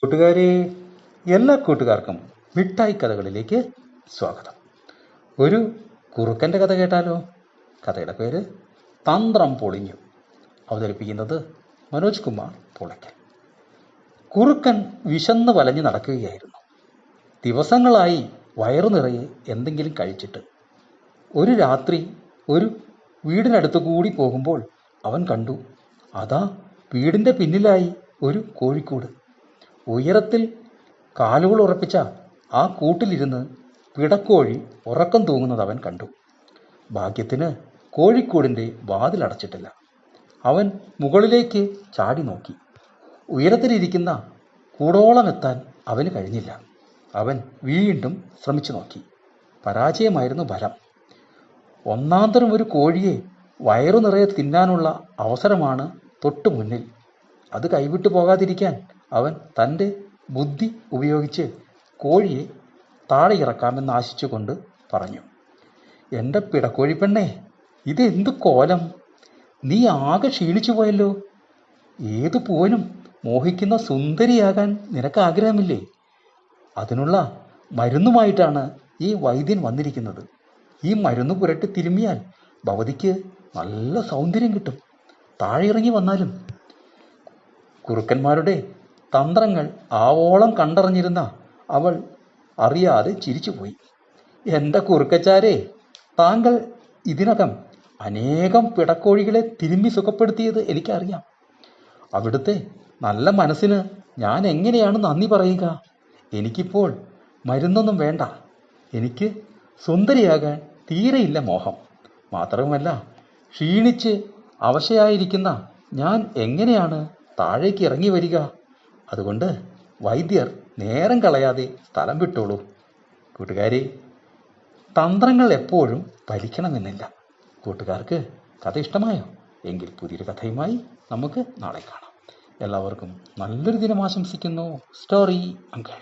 കൂട്ടുകാരെ, എല്ലാ കൂട്ടുകാർക്കും മിഠായി കഥകളിലേക്ക് സ്വാഗതം. ഒരു കുറുക്കൻ്റെ കഥ കേട്ടാലോ? കഥയുടെ പേര് തന്ത്രം പൊളിഞ്ഞു. അവതരിപ്പിക്കുന്നത് മനോജ് കുമാർ പുളയ്ക്കൽ. കുറുക്കൻ വിശന്ന് വലഞ്ഞു നടക്കുകയായിരുന്നു. ദിവസങ്ങളായി വയറു നിറയെ എന്തെങ്കിലും കഴിച്ചിട്ട്. ഒരു രാത്രി ഒരു വീടിനടുത്തു കൂടി പോകുമ്പോൾ അവൻ കണ്ടു, അതാ വീടിൻ്റെ പിന്നിലായി ഒരു കോഴിക്കൂട്. ഉയരത്തിൽ കാലുകൾ ഉറപ്പിച്ച ആ കൂട്ടിലിരുന്ന് പിടക്കോഴി ഉറക്കം തൂങ്ങുന്നത് അവൻ കണ്ടു. ഭാഗ്യത്തിന് കോഴിക്കൂടിൻ്റെ വാതിലടച്ചിട്ടില്ല. അവൻ മുകളിലേക്ക് ചാടി നോക്കി. ഉയരത്തിലിരിക്കുന്ന കൂടോളം എത്താൻ അവന് കഴിഞ്ഞില്ല. അവൻ വീണ്ടും ശ്രമിച്ചു നോക്കി. പരാജയമായിരുന്നു ഫലം. ഒന്നാന്തരം ഒരു കോഴിയെ വയറു നിറയെ തിന്നാനുള്ള അവസരമാണ് തൊട്ടു മുന്നിൽ. അത് കൈവിട്ടു പോകാതിരിക്കാൻ അവൻ തൻ്റെ ബുദ്ധി ഉപയോഗിച്ച് കോഴിയെ താഴെ ഇറക്കാമെന്ന് ആശിച്ചുകൊണ്ട് പറഞ്ഞു, എൻ്റെ പിടക്കോഴിപ്പെണ്ണേ, ഇതെന്തു കോലം! നീ ആകെ ക്ഷീണിച്ചു പോയല്ലോ. ഏതു പൂവനും മോഹിക്കുന്ന സുന്ദരിയാകാൻ നിനക്ക് ആഗ്രഹമില്ലേ? അതിനുള്ള മരുന്നുമായിട്ടാണ് ഈ വൈദ്യൻ വന്നിരിക്കുന്നത്. ഈ മരുന്ന് പുരട്ടി തിരുമ്മിയാൽ ഭവതിക്ക് നല്ല സൗന്ദര്യം കിട്ടും. താഴെ ഇറങ്ങി വന്നാലും. കുറുക്കന്മാരുടെ തന്ത്രങ്ങൾ ആവോളം കണ്ടറിഞ്ഞിരുന്ന അവൾ അറിയാതെ ചിരിച്ചുപോയി. എൻ്റെ കുറുക്കച്ചാരെ, താങ്കൾ ഇതിനകം അനേകം പിടക്കോഴികളെ തിരുമ്മി സുഖപ്പെടുത്തിയത് എനിക്കറിയാം. അവിടുത്തെ നല്ല മനസ്സിന് ഞാൻ എങ്ങനെയാണ് നന്ദി പറയുക? എനിക്കിപ്പോൾ മരുന്നൊന്നും വേണ്ട. എനിക്ക് സുന്ദരിയാകാൻ തീരെയില്ല മോഹം. മാത്രവുമല്ല, ക്ഷീണിച്ച് അവശയായിരിക്കുന്ന ഞാൻ എങ്ങനെയാണ് താഴേക്ക് ഇറങ്ങി വരിക? അതുകൊണ്ട് വൈദ്യർ നേരം കളയാതെ സ്ഥലം വിട്ടോളൂ. കൂട്ടുകാരെ, തന്ത്രങ്ങൾ എപ്പോഴും ഫലിക്കണമെന്നില്ല. കൂട്ടുകാർക്ക് കഥ ഇഷ്ടമായോ? എങ്കിൽ പുതിയൊരു കഥയുമായി നമുക്ക് നാളെ കാണാം. എല്ലാവർക്കും നല്ലൊരു ദിനം ആശംസിക്കുന്നു. Story uncle.